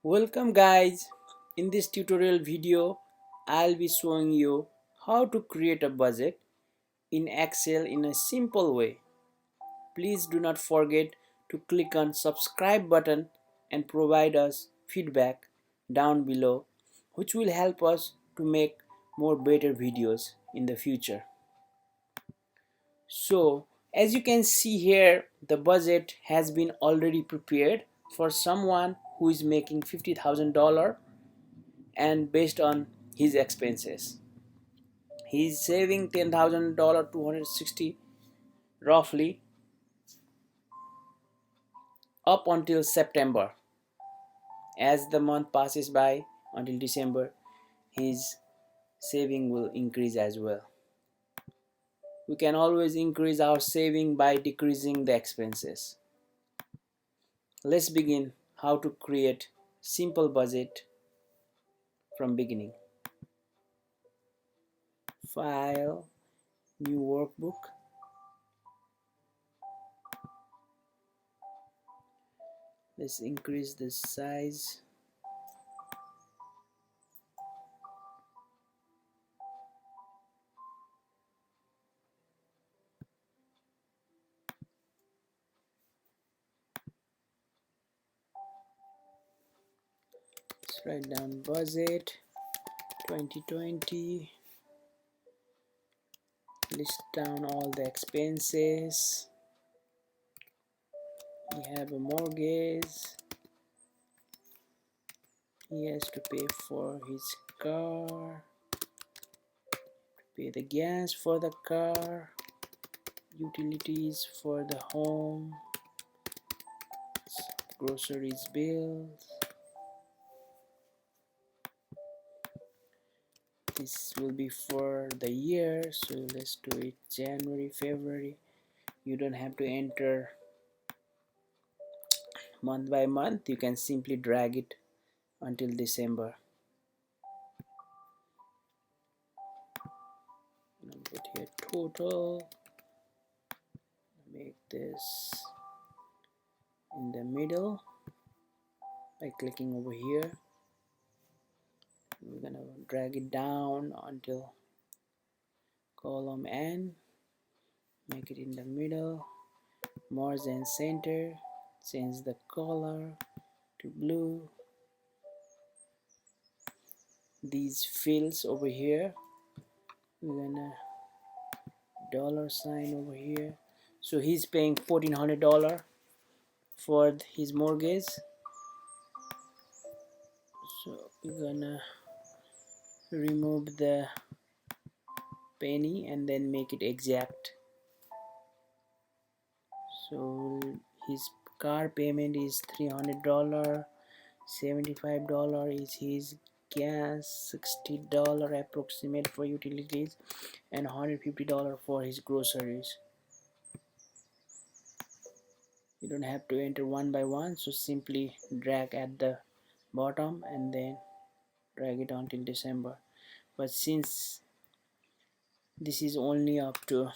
Welcome guys. In this tutorial video I'll be showing you how to create a budget in Excel in a simple way. Please do not forget to click on subscribe button and provide us feedback down below, which will help us to make more better videos in the future. So as you can see here, the budget has been already prepared for someone who is making $50,000 and based on his expenses. He's saving $10,000, 260 roughly, up until September. As the month passes by until December, his saving will increase as well. We can always increase our saving by decreasing the expenses. Let's begin how to create simple budget from beginning. File, new workbook. Let's increase the size. Let's write down budget 2020. List down all the expenses. We have a mortgage. He has to pay for his car, pay the gas for the car, utilities for the home, groceries bills. This will be for the year, so let's do it January, February. You don't have to enter month by month, you can simply drag it until December. And put here total, make this in the middle by clicking over here. We're gonna drag it down until column N, make it in the middle, merge and center, change the color to blue. These fields over here, we're gonna $sign over here. So he's paying $1,400 for his mortgage, so we're gonna remove the penny and then make it exact. So his car payment is $300, $75 is his gas, $60 approximate for utilities, and $150 for his groceries. You don't have to enter one by one, so simply drag at the bottom and then drag it until December. But since this is only up to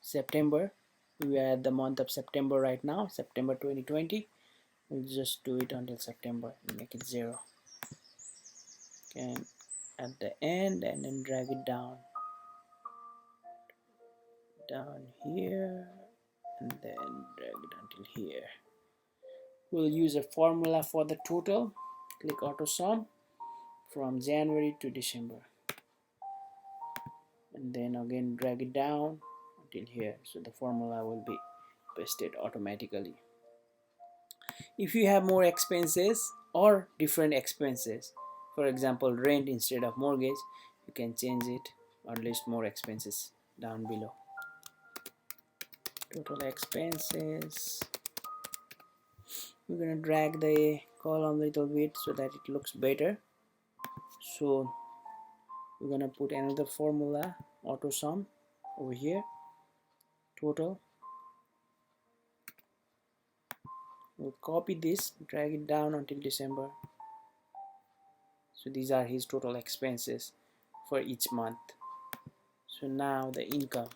September, we are at the month of September right now, September 2020, we'll just do it until September and make it 0. And at the end, and then drag it down here, and then drag it until here. We'll use a formula for the total. Click auto sum from January to December, and then again drag it down until here, so the formula will be pasted automatically. If you have more expenses or different expenses, for example rent instead of mortgage, you can change it or list more expenses down below. Total expenses, we're gonna drag the column a little bit so that it looks better. So we're gonna put another formula, auto sum, over here, total. We'll copy this, drag it down until December. So these are his total expenses for each month. So now the income,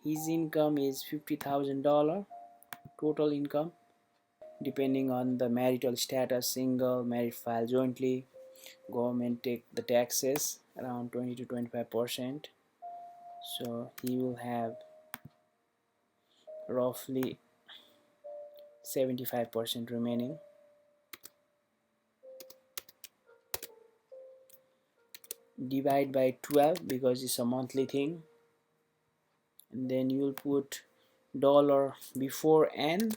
his income is $50,000 total income. depending on the marital status, single, married, file jointly. Government take the taxes around 20 to 25%, so he will have roughly 75% remaining. Divide by 12 because it's a monthly thing, and then you'll put dollar before n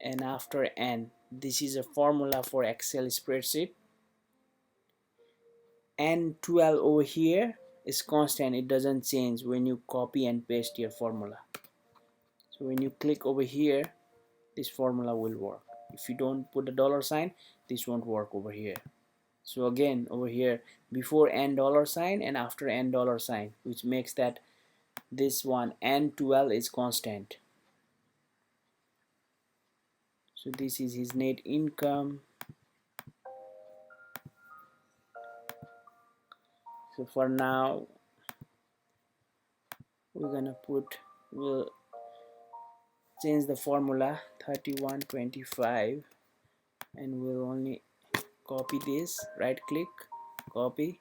and after n. This is a formula for Excel spreadsheet. N12 over here is constant, it doesn't change when you copy and paste your formula. So when you click over here, this formula will work. If you don't put the dollar sign, this won't work over here. So again, over here, before n dollar sign and after n dollar sign, which makes that this one N12 is constant. So this is his net income. So for now, we'll change the formula 3125, and we'll only copy this, right click, copy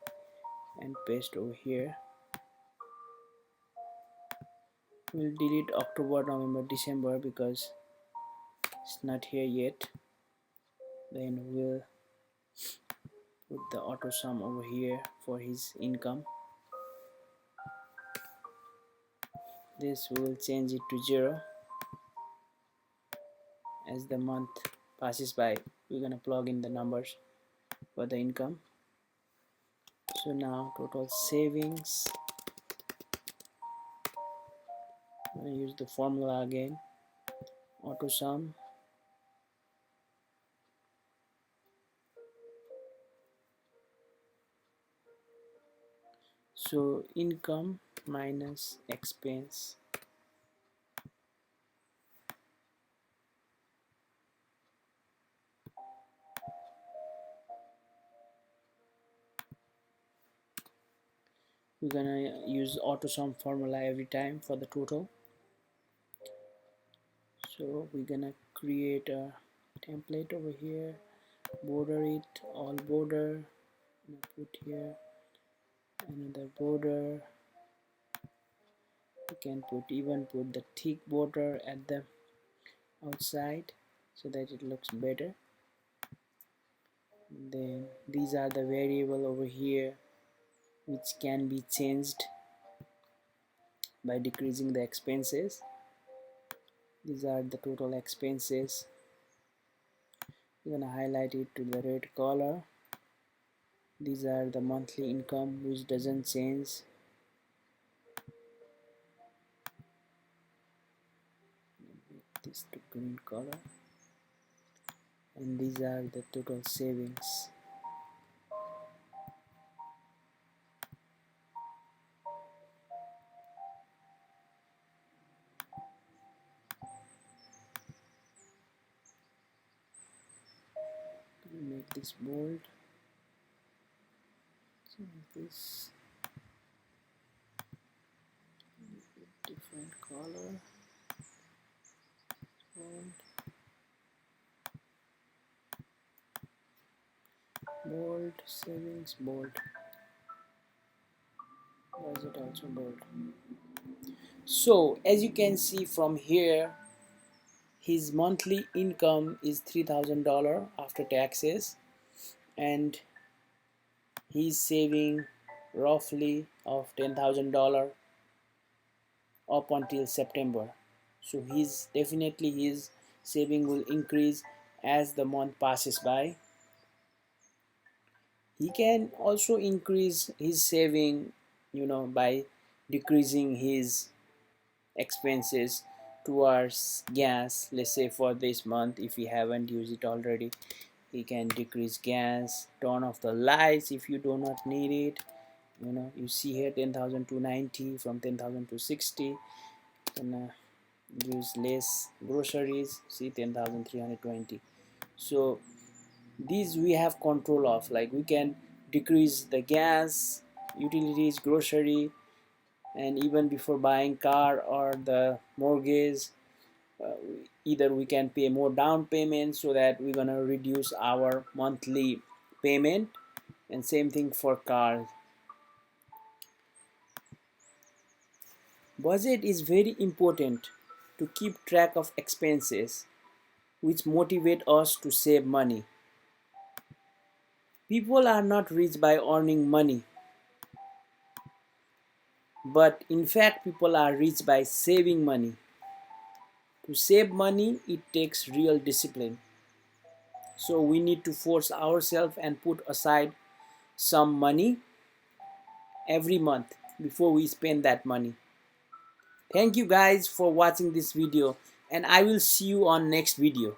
and paste over here. We'll delete October, November, December because it's not here yet. Then we'll put the auto sum over here for his income. This will change it to 0 as the month passes by. We're gonna plug in the numbers for the income. So now total savings, I'm gonna use the formula again, auto sum. So income minus expense. We're gonna use auto sum formula every time for the total. So we're gonna create a template over here, border it, all border, put here another border. You can even put the thick border at the outside so that it looks better. Then these are the variable over here which can be changed by decreasing the expenses. These are the total expenses. You're gonna highlight it to the red color. These are the monthly income which doesn't change. Make this to green color. And these are the total savings. Make this bold. This different color, bold, savings, bold, budget also bold. So as you can see from here, his monthly income is $3,000 after taxes, and he's saving roughly of $10,000 up until September. So definitely his saving will increase as the month passes by. He can also increase his saving, by decreasing his expenses towards gas. Let's say for this month, if he haven't used it already, he can decrease gas, turn off the lights if you do not need it. You see here 10,000 to 90, from 10,000 to 60, and use less groceries, see 10,320. So these we have control of, like we can decrease the gas, utilities, grocery, and even before buying car or the mortgage, either we can pay more down payment so that we're gonna reduce our monthly payment, and same thing for cars. Budget is very important to keep track of expenses, which motivate us to save money. People are not rich by earning money, but in fact people are rich by saving money. To save money, it takes real discipline. So we need to force ourselves and put aside some money every month before we spend that money. Thank you guys for watching this video, and I will see you on next video.